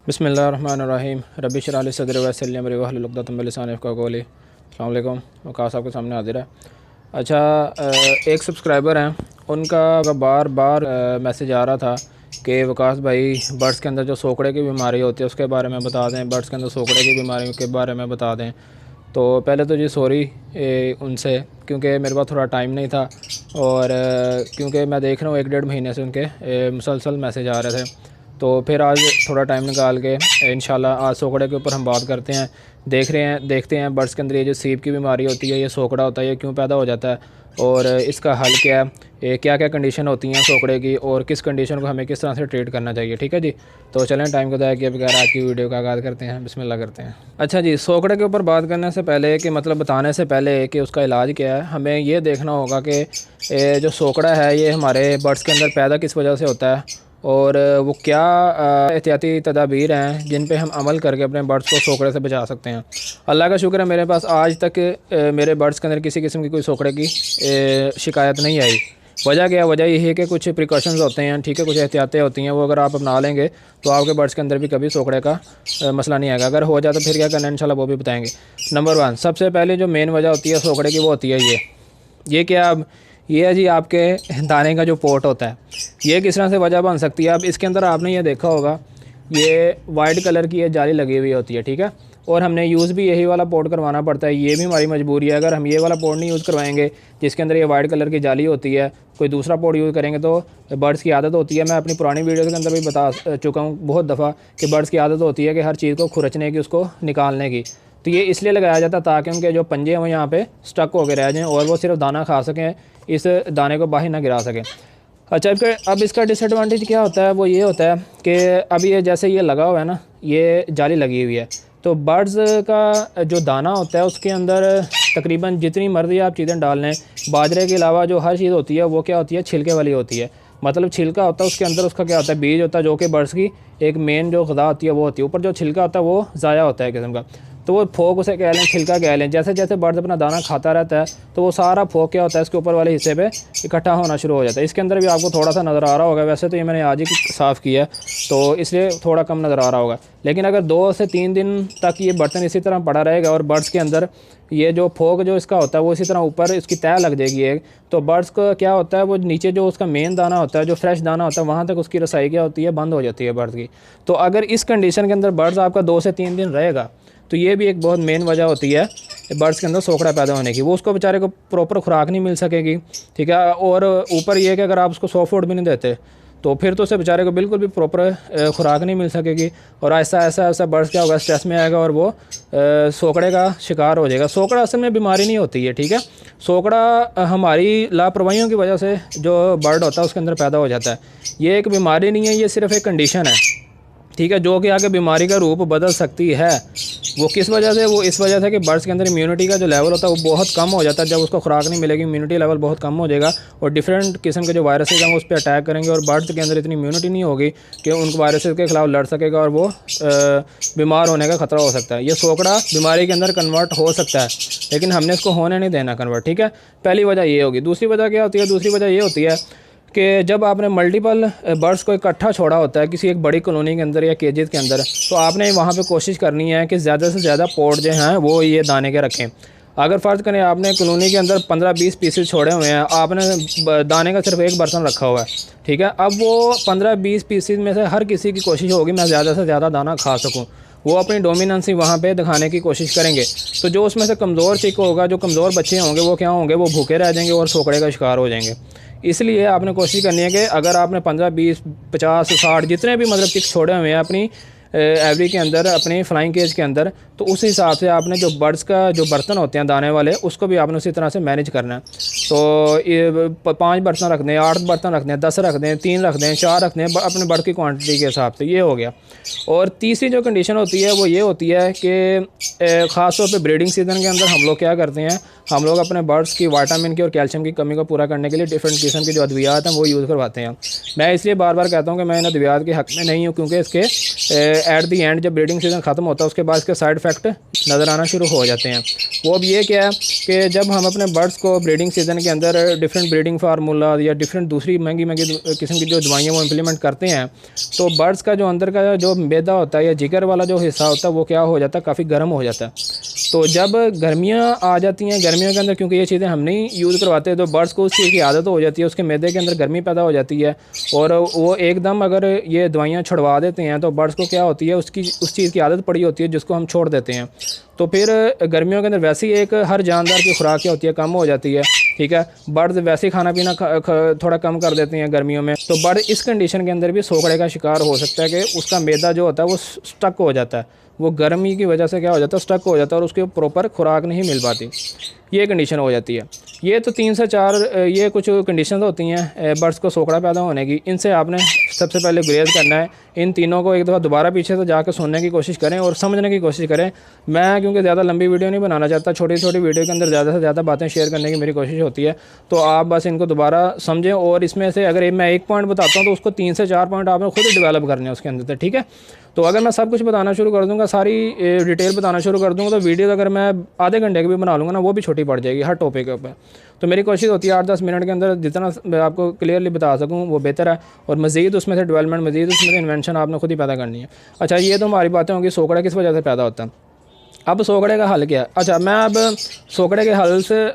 बिस्मिल्लाहिर्रहमानिर्रहीम रब्बि इश्रह ली सदरी वयस्सिर ली अमरी वहलुल उक़दतम मिन लिसानी यफ़क़हू क़ौली। अस्सलाम वालेकुम। वक़ास आपके सामने हाज़िर है। अच्छा, एक सब्सक्राइबर हैं, उनका बार बार मैसेज आ रहा था कि वक़ास भाई बर्ड्स के अंदर जो सोकड़े की बीमारी होती है उसके बारे में बता दें, बर्ड्स के अंदर सोकड़े की बीमारी के बारे में बता दें। तो पहले तो जी सॉरी उनसे, क्योंकि मेरे पास थोड़ा टाइम नहीं था और क्योंकि मैं देख रहा हूँ 1-1.5 महीने से उनके मुसलसल मैसेज आ रहे थे। तो फिर आज थोड़ा टाइम निकाल के इंशाल्लाह आज सोकड़े के ऊपर हम बात करते हैं। देखते हैं बर्ड्स के अंदर ये जो सीप की बीमारी होती है, ये सोकड़ा होता है, ये क्यों पैदा हो जाता है और इसका हल क्या है, क्या क्या कंडीशन होती हैं सोकड़े की और किस कंडीशन को हमें किस तरह से ट्रीट करना चाहिए। ठीक है जी, तो चलें टाइम को ज़ाया किए बगैर आज की वीडियो का आगाज़ करते हैं। बिस्मिल्लाह करते हैं। अच्छा जी, सोकड़े के ऊपर बात करने से पहले कि मतलब बताने से पहले कि उसका इलाज क्या है, हमें ये देखना होगा कि जो सोकड़ा है ये हमारे बर्ड्स के अंदर पैदा किस वजह से होता है और वो क्या एहतियाती तदाबीर हैं जिन पे हम अमल करके अपने बर्ड्स को सोकड़े से बचा सकते हैं। अल्लाह का शुक्र है, मेरे पास आज तक मेरे बर्ड्स के अंदर किसी किस्म की कोई सोकड़े की शिकायत नहीं आई। वजह क्या है? वजह यही है कि कुछ प्रिकॉशंस होते हैं, ठीक है, कुछ एहतियातें होती हैं, वो अगर आप अपना लेंगे तो आपके बर्ड्स के अंदर भी कभी सोकड़े का मसला नहीं आएगा। अगर हो जाए तो फिर क्या करना है इंशाल्लाह वो भी बताएंगे। नंबर 1, सबसे पहले जो मेन वजह होती है सोकड़े की वो होती है ये क्या अब ये है जी आपके दाने का जो पोर्ट होता है। ये किस तरह से वजह बन सकती है? अब इसके अंदर आपने ये देखा होगा, ये वाइट कलर की ये जाली लगी हुई होती है, ठीक है, और हमने यूज़ भी यही वाला पोर्ट करवाना पड़ता है। ये भी हमारी मजबूरी है। अगर हम ये वाला पोर्ट नहीं यूज़ करवाएंगे जिसके अंदर ये वाइट कलर की जाली होती है, कोई दूसरा पोर्ट यूज़ करेंगे तो बर्ड्स की आदत होती है, मैं अपनी पुरानी वीडियो के अंदर भी बता चुका हूँ बहुत दफ़ा कि बर्ड्स की आदत होती है कि हर चीज़ को खुरचने की, उसको निकालने की। तो ये इसलिए लगाया जाता है ताकि उनके जो पंजे हैं वो यहाँ पे स्टक होकर रह जाएँ और वो सिर्फ दाना खा सकें, इस दाने को बाहर ना गिरा सकें। अच्छा, अब इसका डिसएडवांटेज क्या होता है? वो ये होता है कि अब ये जैसे ये लगा हुआ है ना, ये जाली लगी हुई है, तो बर्ड्स का जो दाना होता है उसके अंदर तकरीबन जितनी मर्ज़ी आप चीज़ें डाल लें, बाजरे के अलावा जो हर चीज़ होती है वो क्या होती है? छिलके वाली होती है। मतलब छिलका होता है, उसके अंदर उसका क्या होता है? बीज होता है, जो कि बर्ड्स की एक मेन जो ग़िज़ा होती है वो होती है। ऊपर जो छिलका होता है वो ज़ाया होता है किस्म का, तो वो फोक उसे कह लें, छिलका कह लें। जैसे जैसे बर्ड्स अपना दाना खाता रहता है तो वो सारा फोक क्या होता है इसके ऊपर वाले हिस्से पे इकट्ठा होना शुरू हो जाता है। इसके अंदर भी आपको थोड़ा सा नज़र आ रहा होगा, वैसे तो ये मैंने आज ही साफ़ किया है तो इसलिए थोड़ा कम नज़र आ रहा होगा, लेकिन अगर 2 से 3 दिन तक ये बर्तन इसी तरह पड़ा रहेगा और बर्ड्स के अंदर ये जो फोक जो इसका होता है वो इसी तरह ऊपर इसकी तय लग जाएगी एक, तो बर्ड्स को क्या होता है, वो नीचे जो उसका मेन दाना होता है, जो फ्रेश दाना होता है, वहाँ तक उसकी रसाई क्या होती है? बंद हो जाती है बर्ड्स की। तो अगर इस कंडीशन के अंदर बर्ड्स आपका 2 से 3 दिन रहेगा तो ये भी एक बहुत मेन वजह होती है बर्ड्स के अंदर सोकड़ा पैदा होने की। वो उसको बेचारे को प्रॉपर खुराक नहीं मिल सकेगी, ठीक है, और ऊपर ये कि अगर आप उसको सॉफ्ट फूड भी नहीं देते तो फिर तो उसे बेचारे को बिल्कुल भी प्रॉपर खुराक नहीं मिल सकेगी और ऐसा ऐसा ऐसा बर्ड्स क्या होगा? स्ट्रेस में आएगा और वो सोकड़े का शिकार हो जाएगा। सोकड़ा असल में बीमारी नहीं होती है, ठीक है, सोकड़ा हमारी लापरवाहियों की वजह से जो बर्ड होता है उसके अंदर पैदा हो जाता है। ये एक बीमारी नहीं है, ये सिर्फ एक कंडीशन है, ठीक है, जो कि आगे बीमारी का रूप बदल सकती है। वो किस वजह से? वो इस वजह से कि बर्ड्स के अंदर इम्यूनिटी का जो लेवल होता है वो बहुत कम हो जाता है। जब उसको खुराक नहीं मिलेगी इम्यूनिटी लेवल बहुत कम हो जाएगा और डिफरेंट किस्म के जो वायरसेस हैं वो उस पर अटैक करेंगे और बर्ड्स के अंदर इतनी इम्यूनिटी नहीं होगी कि उन वायरसेस के खिलाफ लड़ सकेगा और वो बीमार होने का ख़तरा हो सकता है। ये सोकड़ा बीमारी के अंदर कन्वर्ट हो सकता है, लेकिन हमने इसको होने नहीं देना कन्वर्ट, ठीक है। पहली वजह ये होगी। दूसरी वजह क्या होती है? दूसरी वजह ये होती है कि जब आपने मल्टीपल बर्ड्स को इकट्ठा छोड़ा होता है किसी एक बड़ी कॉलोनी के अंदर या केजेस के अंदर, तो आपने वहाँ पे कोशिश करनी है कि ज़्यादा से ज़्यादा पोर्ट जो हैं वो ये दाने के रखें। अगर फ़र्ज़ करें आपने कॉलोनी के अंदर 15-20 पीसेस छोड़े हुए हैं, आपने दाने का सिर्फ एक बर्तन रखा हुआ है, ठीक है, अब वो 15-20 पीसेस में से हर किसी की कोशिश होगी मैं ज़्यादा से ज़्यादा दाना खा सकूँ, वो अपनी डोमिनेंसी वहाँ पे दिखाने की कोशिश करेंगे। तो जो उसमें से कमज़ोर चिक होगा, जो कमज़ोर बच्चे होंगे, वो क्या होंगे? वो भूखे रह जाएंगे और सोकड़े का शिकार हो जाएंगे। इसलिए आपने कोशिश करनी है कि अगर आपने 15, 20, 50, 60 जितने भी मतलब चिक छोड़े हुए हैं अपनी एवरी के अंदर, अपनी फ्लाइंग केज के अंदर, तो उस हिसाब से आपने जो बर्ड्स का जो बर्तन होते हैं दाने वाले उसको भी आपने उसी तरह से मैनेज करना है। तो ये 5 बर्तन रख दें, 8 बर्तन रख दें, 10 रख दें, 3 रख दें, 4 रख दें, अपने बर्ड की क्वांटिटी के हिसाब से। ये हो गया। और तीसरी जो कंडीशन होती है वो ये होती है कि ख़ास तौर पे ब्रीडिंग सीज़न के अंदर हम लोग क्या करते हैं, हम लोग अपने बर्ड्स की विटामिन की और कैल्शियम की कमी को पूरा करने के लिए डिफरेंट किस्म की जो अद्वियात हैं वो यूज़ करवाते हैं। मैं इसलिए बार बार कहता हूँ कि मैं इन अद्वियात के हक़ में नहीं हूँ, क्योंकि इसके एट दी एंड जब ब्रीडिंग सीज़न ख़त्म होता है उसके बाद इसके साइड इफ़ेक्ट नज़र आना शुरू हो जाते हैं। वो अब ये क्या है कि जब हम अपने बर्ड्स को ब्रीडिंग सीज़न के अंदर डिफरेंट ब्रीडिंग फार्मूला या डिफरेंट दूसरी महंगी किस्म की जो दवाइयाँ वो इम्प्लीमेंट करते हैं, तो बर्ड्स का जो अंदर का जो मैदा होता है या जिगर वाला जो हिस्सा होता है वो क्या हो जाता है, काफ़ी गर्म हो जाता है। तो जब गर्मियाँ आ जाती हैं, गर्मियों के अंदर क्योंकि ये चीज़ें हम नहीं यूज़ करवाते, तो बर्ड्स को उस चीज़ की आदत हो जाती है, उसके मैदे के अंदर गर्मी पैदा हो जाती है, और वो एकदम अगर ये दवाइयाँ छुड़वा देते हैं तो बर्ड्स को क्या होती है, उस चीज़ की आदत पड़ी होती है जिसको हम छोड़ देते हैं। तो फिर गर्मियों के अंदर वैसे ही एक हर जानदार की खुराक क्या होती है, कम हो जाती है। ठीक है, बर्ड्स वैसे ही खाना पीना थोड़ा कम कर देते हैं गर्मियों में, तो बर्ड इस कंडीशन के अंदर भी सोकड़े का शिकार हो सकता है कि उसका मैदा जो होता है वो स्टक हो जाता है, वो गर्मी की वजह से क्या हो जाता है, स्टक हो जाता है और उसके प्रॉपर खुराक नहीं मिल पाती, ये कंडीशन हो जाती है। ये तो 3 से 4 ये कुछ कंडीशन होती हैं बर्ड्स को सोकड़ा पैदा होने की। इनसे आपने सबसे पहले गुरेज करना है। इन तीनों को एक दफ़ा दोबारा पीछे से जाकर सुनने की कोशिश करें और समझने की कोशिश करें। मैं क्योंकि ज़्यादा लंबी वीडियो नहीं बनाना चाहता, छोटी छोटी वीडियो के अंदर ज़्यादा से ज़्यादा बातें शेयर करने की मेरी कोशिश होती है, तो आप बस इनको दोबारा समझें। और इसमें से अगर मैं एक पॉइंट बताता हूँ तो उसको 3 से 4 पॉइंट आपने खुद ही डेवलप करने हैं उसके अंदर से। ठीक है, तो अगर मैं सब कुछ बताना शुरू कर दूँगा, सारी डिटेल बताना शुरू कर दूँगा, तो वीडियो अगर मैं आधे घंटे की भी बना लूँगा ना, वो भी छोटी पड़ जाएगी हर टॉपिक के ऊपर। तो मेरी कोशिश होती है 8-10 मिनट के अंदर जितना मैं आपको क्लियरली बता सकूं वो बेहतर है, और मज़ीद उसमें से डेवलपमेंट, मज़ीद उसमें से इन्वेंशन आपने खुद ही पैदा करनी है। अच्छा, ये तो हमारी बातें होंगी सोकड़ा किस वजह से पैदा होता है। अब सोकड़े का हल क्या है? अच्छा, मैं अब सोकड़े के हल से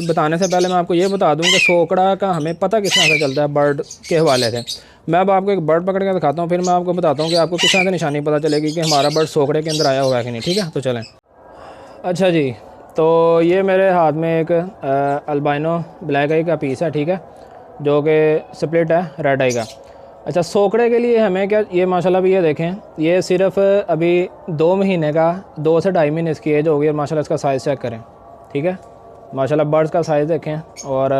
बताने से पहले मैं आपको ये बता दूं कि सोकड़ा का हमें पता किस तरह से चलता है बर्ड के हवाले से। मैं अब आपको एक बर्ड पकड़ के दिखाता हूँ, फिर मैं आपको बताता हूँ कि आपको किस तरह से निशानी पता चलेगी कि हमारा बर्ड सोकड़े के अंदर आया हुआ है कि नहीं। ठीक है, तो चलें। अच्छा जी, तो ये मेरे हाथ में एक अल्बाइनो ब्लैक आई का पीस है, ठीक है, जो कि स्प्लिट है रेड आई का। अच्छा, सोकड़े के लिए हमें क्या, ये माशाल्लाह भी ये देखें, ये सिर्फ अभी 2 महीने का, 2 से 2.5 महीने इसकी एज होगी, और माशाल्लाह इसका साइज़ चेक करें। ठीक है, माशाल्लाह बर्ड्स का साइज़ देखें, और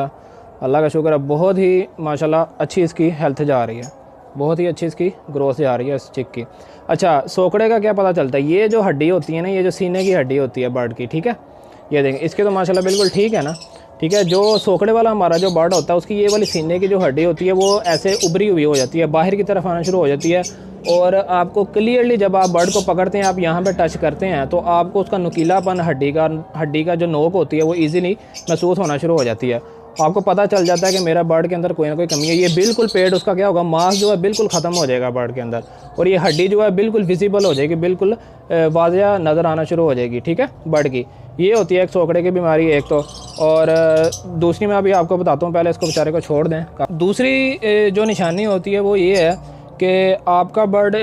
अल्लाह का शुक्र है बहुत ही माशाल्लाह अच्छी इसकी हेल्थ जा रही है, बहुत ही अच्छी इसकी ग्रोथ जा रही है इस चिक की। अच्छा, सोकड़े का क्या पता चलता है, ये जो हड्डी होती है ना, ये जो सीने की हड्डी होती है बर्ड की, ठीक है, ये देखें, इसके तो माशाल्लाह बिल्कुल ठीक है ना। ठीक है, जो सोकड़े वाला हमारा जो बर्ड होता है उसकी ये वाली सीने की जो हड्डी होती है वो ऐसे उभरी हुई हो जाती है, बाहर की तरफ आना शुरू हो जाती है, और आपको क्लियरली जब आप बर्ड को पकड़ते हैं, आप यहाँ पे टच करते हैं, तो आपको उसका नुकीलापन हड्डी का जो नोक होती है वो ईजीली महसूस होना शुरू हो जाती है। आपको पता चल जाता है कि मेरा बर्ड के अंदर कोई ना कोई कमी है। ये बिल्कुल पेट उसका क्या होगा, मांस जो है बिल्कुल ख़त्म हो जाएगा बर्ड के अंदर, और ये हड्डी जो है बिल्कुल विजिबल हो जाएगी, बिल्कुल वाज़िया नज़र आना शुरू हो जाएगी। ठीक है, बर्ड की ये होती है एक सोकड़े की बीमारी एक तो, और दूसरी मैं अभी आपको बताता हूँ, पहले इसको बेचारे को छोड़ दें। दूसरी जो निशानी होती है वो ये है कि आपका बर्ड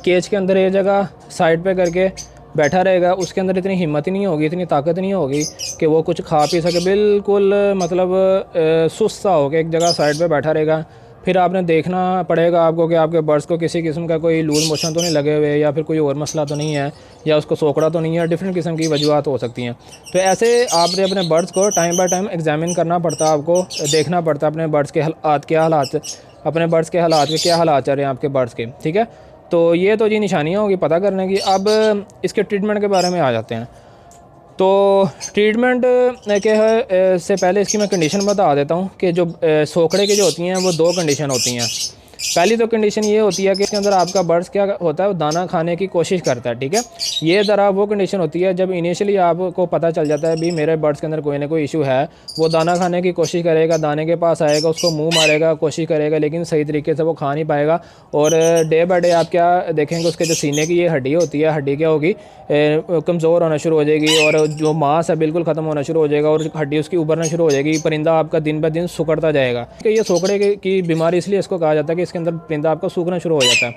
केज के अंदर एक जगह साइड पे करके बैठा रहेगा, उसके अंदर इतनी हिम्मत ही नहीं होगी, इतनी ताकत नहीं होगी कि वो कुछ खा पी सके, बिल्कुल मतलब सुस्त सा होकर एक जगह साइड पे बैठा रहेगा। फिर आपने देखना पड़ेगा आपको कि आपके बर्ड्स को किसी किस्म का कोई लूज मोशन तो नहीं लगे हुए, या फिर कोई और मसला तो नहीं है, या उसको सोकड़ा तो नहीं है, डिफरेंट किस्म की वजूहत हो सकती हैं। तो ऐसे आपने अपने बर्ड्स को टाइम बाय टाइम एग्जामिन करना पड़ता है, आपको देखना पड़ता है अपने बर्ड्स के हालात क्या हालात, अपने बर्ड्स के हालात के क्या हालात चल रहे हैं आपके बर्ड्स के। ठीक है, तो ये तो जी निशानियाँ होगी पता करने की। अब इसके ट्रीटमेंट के बारे में आ जाते हैं। तो ट्रीटमेंट के है से पहले इसकी मैं कंडीशन बता देता हूँ कि जो सोकड़े की जो होती हैं वो 2 कंडीशन होती हैं। पहली तो कंडीशन ये होती है कि इसके अंदर आपका बर्ड्स क्या होता है, वो दाना खाने की कोशिश करता है। ठीक है, ये ज़रा वो कंडीशन होती है जब इनिशियली आपको पता चल जाता है भी मेरे बर्ड्स के अंदर कोई ना कोई इशू है, वो दाना खाने की कोशिश करेगा, दाने के पास आएगा, उसको मुंह मारेगा, कोशिश करेगा, लेकिन सही तरीके से वो खा नहीं पाएगा। और डे बाई डे आप क्या देखेंगे, उसके जो सीने की ये हड्डी होती है, हड्डी क्या होगी, कमज़ोर होना शुरू हो जाएगी, और जो मांस है बिल्कुल ख़त्म होना शुरू हो जाएगा, और हड्डी उसकी उभरना शुरू हो जाएगी। परिंदा आपका दिन ब दिन सुकड़ता जाएगा। ये सोकड़े की बीमारी इसलिए इसको कहा जाता है कि इसके अंदर परिंदा आपका सूखना शुरू हो जाता है।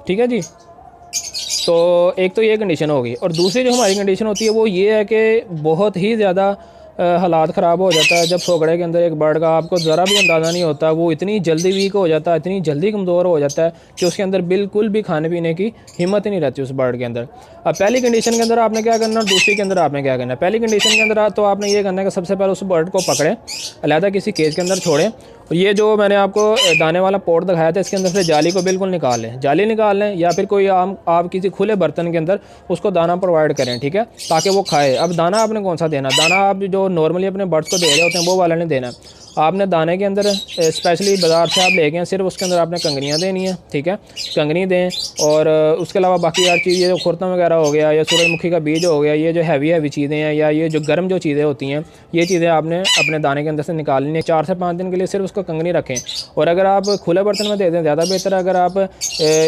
ठीक है जी, तो एक तो ये कंडीशन होगी, और दूसरी जो हमारी कंडीशन होती है वो ये है कि बहुत ही ज़्यादा हालात ख़राब हो जाता है जब सोकड़े के अंदर एक बर्ड का आपको ज़रा भी अंदाज़ा नहीं होता, वो इतनी जल्दी वीक हो जाता है, इतनी जल्दी कमज़ोर हो जाता है कि उसके अंदर बिल्कुल भी खाने पीने की हिम्मत ही नहीं रहती उस बर्ड के अंदर। अब पहली कंडीशन के अंदर आपने क्या करना और दूसरी के अंदर आपने क्या करना है। पहली कंडीशन के अंदर तो आपने ये करना है कि सबसे पहले उस बर्ड को पकड़ें, अलहदा किसी केज के अंदर छोड़ें, और ये जो मैंने आपको दाने वाला पॉट दिखाया था, इसके अंदर से जाली को बिल्कुल निकाल लें, जाली निकाल लें, या फिर कोई आप किसी खुले बर्तन के अंदर उसको दाना प्रोवाइड करें, ठीक है, ताकि वो खाए। अब दाना आपने कौन सा देना, दाना आप जो नॉर्मली अपने बर्ड्स को दे रहे होते हैं वो वाला नहीं देना। आपने दाने के अंदर स्पेशली बाज़ार से आप लेके हैं, सिर्फ उसके अंदर आपने कंगनियाँ देनी है, ठीक है, कंगनी दें। और उसके अलावा बाकी हर चीज़, ये जो खुरता वगैरह हो गया, या सूरजमुखी का बीज हो गया, ये जो हैवी चीज़ें हैं, या ये जो गर्म जो चीज़ें होती हैं, ये चीज़ें आपने अपने दाने के अंदर से निकालनी है। 4 से 5 दिन के लिए सिर्फ उसको कंगनी रखें। और अगर आप खुले बर्तन में दे दें ज़्यादा बेहतर है। अगर आप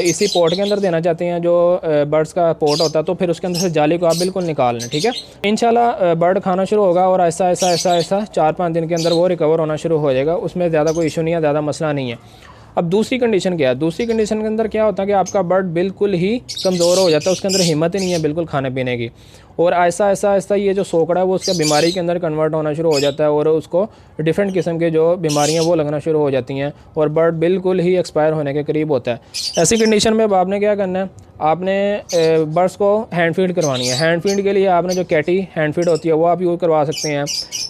इसी पोट के अंदर देना चाहते हैं जो बर्ड्स का पोट होता है, तो फिर उसके अंदर से जाली को आप बिल्कुल निकाल लें, ठीक है। इंशाल्लाह बर्ड खाना शुरू होगा और ऐसा ऐसा ऐसा ऐसा 4-5 दिन के अंदर वो रिकवर होना शुरू हो जाएगा। उसमें ज़्यादा कोई इशू नहीं है, ज़्यादा मसला नहीं है। अब दूसरी कंडीशन क्या है, दूसरी कंडीशन के अंदर क्या होता है कि आपका बर्ड बिल्कुल ही कमज़ोर हो जाता है, उसके अंदर हिम्मत ही नहीं है बिल्कुल खाने पीने की। और ऐसा ऐसा ऐसा ये जो सोकड़ा है वो उसका बीमारी के अंदर कन्वर्ट होना शुरू हो जाता है, और उसको डिफरेंट किस्म के जो बीमारियां वो लगना शुरू हो जाती हैं, और बर्ड बिल्कुल ही एक्सपायर होने के करीब होता है। ऐसी कंडीशन में अब आपने क्या करना है, आपने बर्ड्स को हैंड फीड करवानी है। हैंड फीड के लिए आपने जो कैटी हैंड फीड होती है वो आप यूज़ करवा सकते हैं,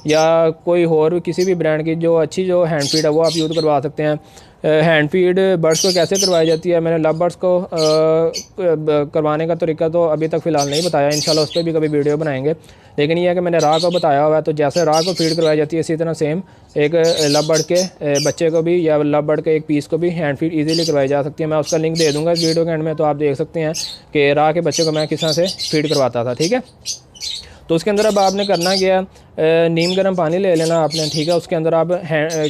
या कोई और किसी भी ब्रांड की जो अच्छी जो हैंड फीड है वो आप यूज़ करवा सकते हैं। हैंड फीड बर्ड्स को कैसे करवाई जाती है, मैंने लव बर्ड्स को करवाने का तरीका तो अभी तक फ़िलहाल नहीं बताया, इंशाल्लाह उस पर भी कभी वीडियो बनाएंगे। लेकिन यह है कि मैंने राह को बताया हुआ है, तो जैसे राह को फीड करवाई जाती है इसी तरह सेम एक लव बर्ड के बच्चे को भी, या लव बर्ड के एक पीस को भी हैंड फीड ईज़िली करवाई जा सकती है। मैं उसका लिंक दे दूँगा इस वीडियो के एंड में, तो आप देख सकते हैं कि राह के बच्चे को मैं किस तरह से फीड करवाता था, ठीक है। तो उसके अंदर अब आपने करना क्या है, नीम गर्म पानी ले लेना आपने, ठीक है। उसके अंदर आप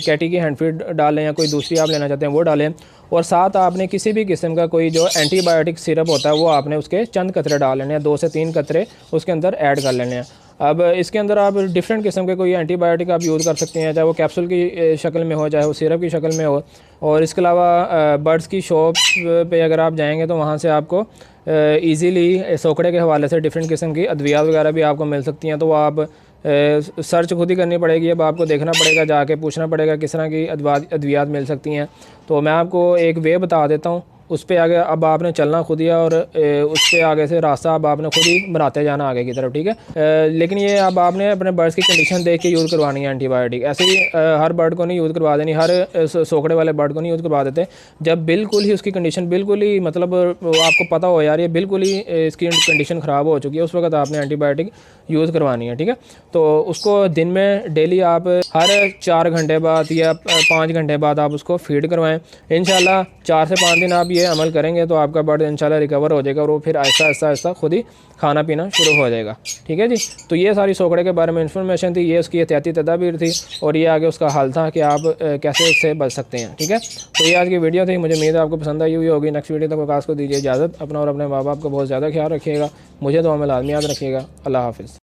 कैटी की हैंड फीड डालें, या कोई दूसरी आप लेना चाहते हैं वो डालें। और साथ आपने किसी भी किस्म का कोई जो एंटीबायोटिक सिरप होता है वो आपने उसके चंद कतरे डाल लेने हैं, 2 से 3 कतरे उसके अंदर ऐड कर लेने हैं। अब इसके अंदर आप डिफरेंट किस्म के कोई एंटीबायोटिक आप यूज़ कर सकते हैं, चाहे वो कैप्सूल की शक्ल में हो, चाहे वो सिरप की शक्ल में हो। और इसके अलावा बर्ड्स की शॉप पे अगर आप जाएंगे तो वहाँ से आपको ईज़िली सोकड़े के हवाले से डिफरेंट किस्म की अद्वियात वगैरह भी आपको मिल सकती हैं। तो वो आप सर्च खुद ही करनी पड़ेगी, अब आपको देखना पड़ेगा, जाके पूछना पड़ेगा किस तरह की अद्वियात मिल सकती हैं। तो मैं आपको एक वे बता देता हूँ, उस पर आगे अब आपने चलना खुद ही है, और उस पर आगे से रास्ता अब आपने खुद ही बनाते जाना आगे की तरफ, ठीक है। लेकिन ये अब आपने अपने बर्ड्स की कंडीशन देख के यूज़ करवानी है एंटीबायोटिक। ऐसे ही हर बर्ड को नहीं यूज़ करवा देनी, हर सोकड़े वाले बर्ड को नहीं यूज़ करवा देते। जब बिल्कुल ही उसकी कंडीशन बिल्कुल ही मतलब आपको पता हो यार ये बिल्कुल ही इसकी कंडीशन ख़राब हो चुकी है, उस वक्त आपने एंटीबायोटिक यूज़ करवानी है, ठीक है। तो उसको दिन में डेली आप हर 4 घंटे बाद या 5 घंटे बाद आप उसको फीड करवाएं। इंशाल्लाह 4 से 5 दिन आप ये अमल करेंगे तो आपका बर्ड इंशाल्लाह रिकवर हो जाएगा, और वो फिर ऐसा ऐसा ऐसा खुद ही खाना पीना शुरू हो जाएगा, ठीक है जी। तो ये सारी सोकड़े के बारे में इंफॉर्मेशन थी, ये उसकी एहतियाती तदाबीर थी, और ये आगे उसका हल था कि आप कैसे इससे बच सकते हैं, ठीक है। तो ये आज की वीडियो थी, मुझे उम्मीद है आपको पसंद आई हुई होगी। नेक्स्ट वीडियो तक आकाश को दीजिए इजाज़त। अपना और अपने माँ बाप का बहुत ज़्यादा ख्याल रखिएगा, मुझे दुआ में लाजमी याद रखिएगा। अल्लाह हाफ़िज़।